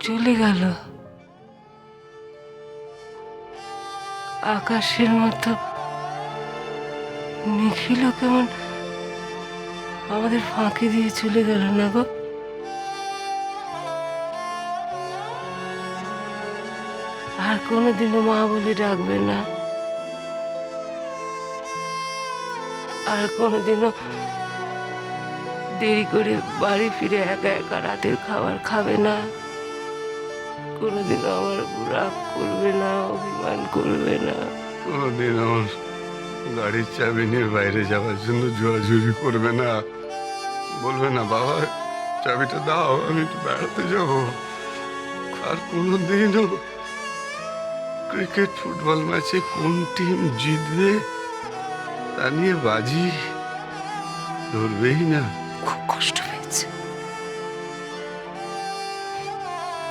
চলে গেল আকাশের মতো। নিখিল কেমন আমাদের ফাঁকি দিয়ে চলে গেল না গো। আর কোনোদিনও মা বলে ডাকবে না, আর কোনোদিনও দেরি করে বাড়ি ফিরে একা একা রাতের খাবার খাবে না, কোনোদিনও আমার রাগ করবে না, অভিমান করবে না। কোনোদিন আমার গাড়ির চাবি নিয়ে বাইরে যাওয়ার জন্য জোরাজুরি করবে না, বলবে না বাবা চাবিটা দাও আমি একটু বেড়াতে যাব। আর কোনোদিনও ক্রিকেট ফুটবল ম্যাচে কোন টিম জিতবে তা নিয়ে বাজি ধরবেই না। খুব কষ্ট পেয়েছে,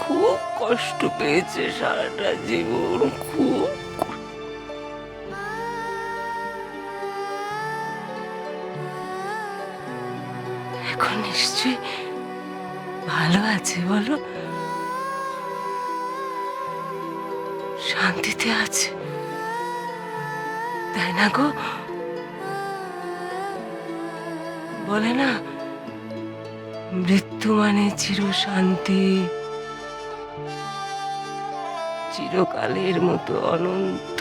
খুব কষ্ট পেয়েছে সারাটা জীবন, খুব। এখন নিশ্চয়ই ভালো আছে বলো, শান্তিতে আছে, তাই না গো? বলে না মৃত্যু মানে চির শান্তি, চিরকালের মতো অনন্ত।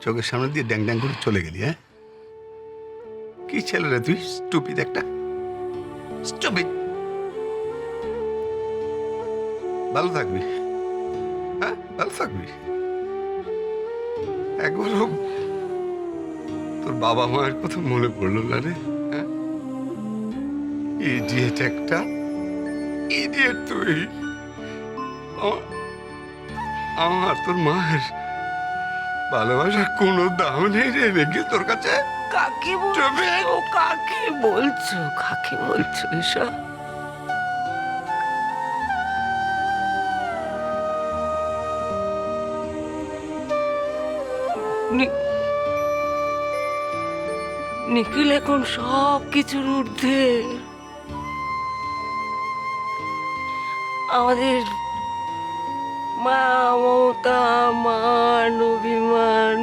চোখের সামনে দিয়ে ড্যাং ড্যাং করে চলে গেলি। হ্যাঁ কি ছেলে রে তুই, স্টুপিড একটা, স্টুপিড। ভালো থাকবি, হ্যাঁ ভালো থাকবি। একবারও তোর বাবা মায়ের কথা মনে পড়লো না রে? হ্যাঁ ইডিয়েট একটা, ইডিয়েট তুই। আমার তোর মায়ের ভালোবাসার কোনো দাম নেই রে রেগে তোর কাছে। কাকে বলছো, কাকে বলছো, কাকে বলছো এসব? নিখিল এখন সব কিছুর ঊর্ধ্বে। আমাদের মা মমতা, মান, অভিমান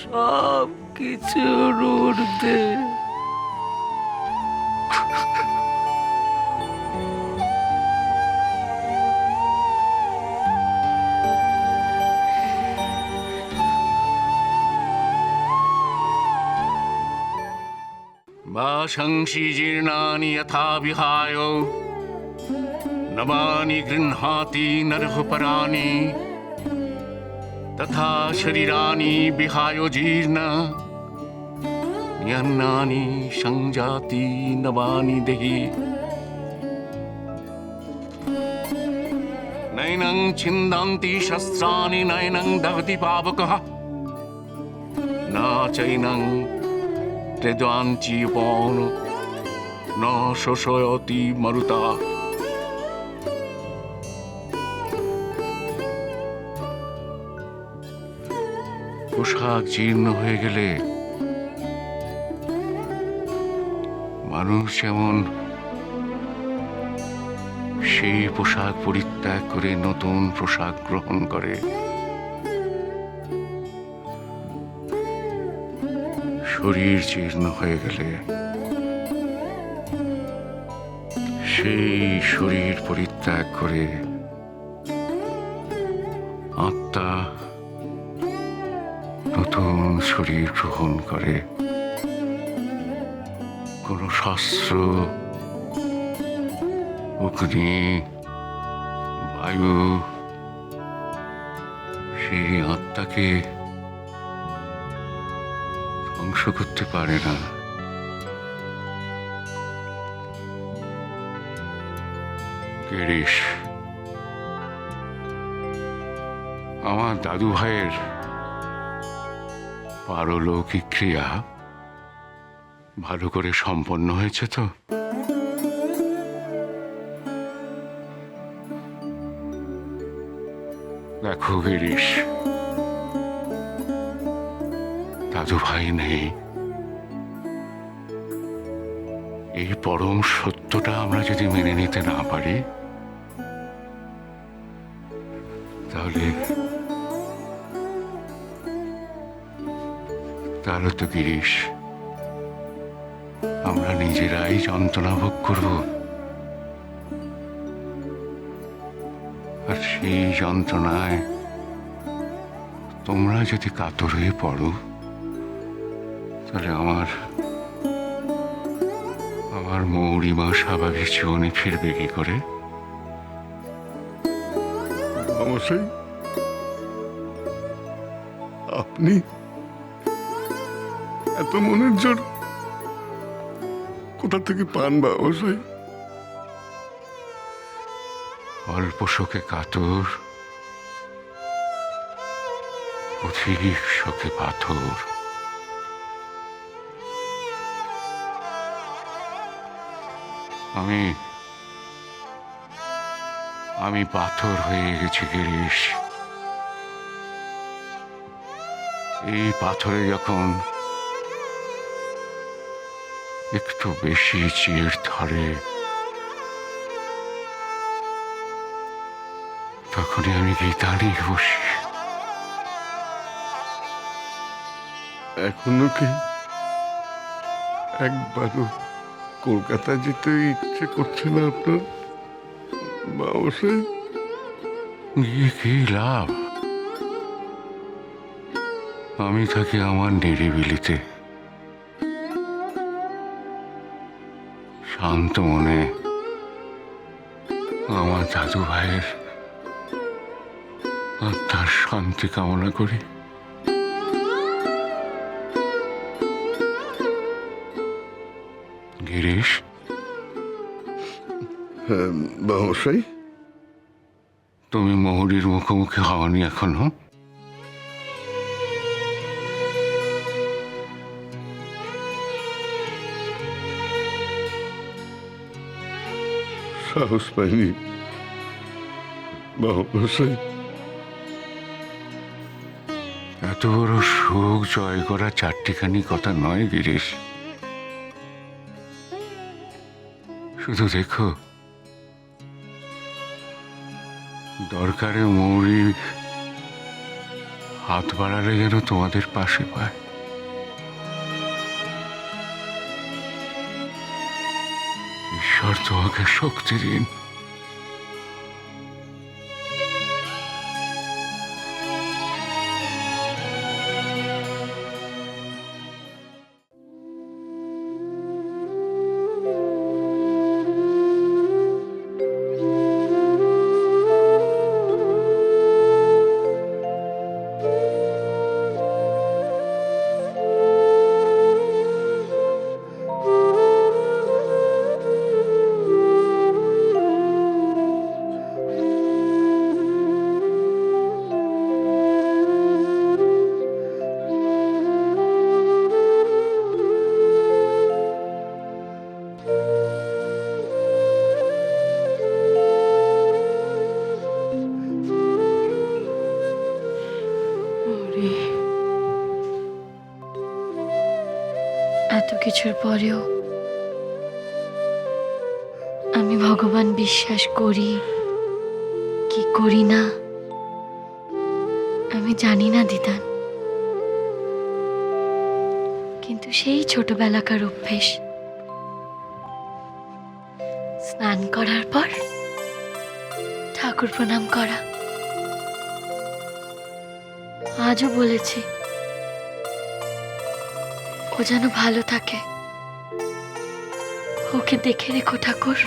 সব কিছুর ঊর্ধ্বে। वाशंसि जीर्णानि यथा विहाय नवानि गृह्णाति नरः पराणि तथा शरीराणि विहाय जीर्ण अन्नानि संजाति नवानि देहि नैनं छिन्दन्ति शस्त्राणि नैनं दहति पावकः न चैनं तेजाञ्चीपौन न शोषयति मरुता। পোশাক জীর্ণ হয়ে গেলে মানুষ যেমন সেই পোশাক পরিত্যাগ করে নতুন পোশাক গ্রহণ করে, শরীর জীর্ণ হয়ে গেলে সেই শরীর পরিত্যাগ করে আত্মা নতুন শরীর গ্রহণ করে। কোন শাস্ত্র, অগ্নি, বায়ু সেই আত্মাকে ধ্বংস করতে পারে না। গিরিশ, আমার দাদু ভাইয়ের পারলৌকিক ক্রিয়া ভালো করে সম্পন্ন হয়েছে তো? দেখো গিরিশ, দাদু ভাই নেই, এই পরম সত্যটা আমরা যদি মেনে নিতে না পারি, তাহলে তাহলে তো গিরিশ, আমরা নিজেরাই যন্ত্রণা ভোগ করব। আর সেই যন্ত্রণায় তোমরা যদি কাতর হয়ে পড়ো, তাহলে আমার মৌরিমা স্বাভাবিক জীবনে ফিরবে কি করে? মশাই, আপনি এত মনের জোর কোথা থেকে পান বাবামশাই? অল্প শোকে কাতর, অধিক শোকে পাথর। আমি পাথর হয়ে গেছি গিরিশ। এই পাথরে যখন একটু বেশি চির ধরে, তখনই আমি গীতা নিয়ে বসি। এখনো কি একবারও কলকাতা যেতে ইচ্ছে করছে না আপনার বাবামশাই? গিয়ে কি লাভ? আমি থাকি আমার নিরিবিলিতে, শান্ত মনে আমার দাদু ভাইয়ের আত্মার শান্তি কামনা করি। গিরিশ, হ্যাঁ বাবামশাই। তুমি মহুরীর মুখোমুখি হওনি এখনো? সাহস পাইনি বাবামশাই। এত বড় সুখ জয় করা চারটিখানি কথা নয় গিরিশ। শুধু দেখো, দরকারে মৌরি হাত বাড়ালে যেন তোমাদের পাশে পায়। ঈশ্বর তোমাকে শক্তি দিন। এত কিছুর পরেও আমি ভগবান বিশ্বাস করি কি করি না আমি জানি না দিদান, কিন্তু সেই ছোটবেলাকার অভ্যেস, স্নান করার পর ঠাকুর প্রণাম করা। আজও বলেছি ও যেন ভালো থাকে, ওকে দেখে রেখো ঠাকুর।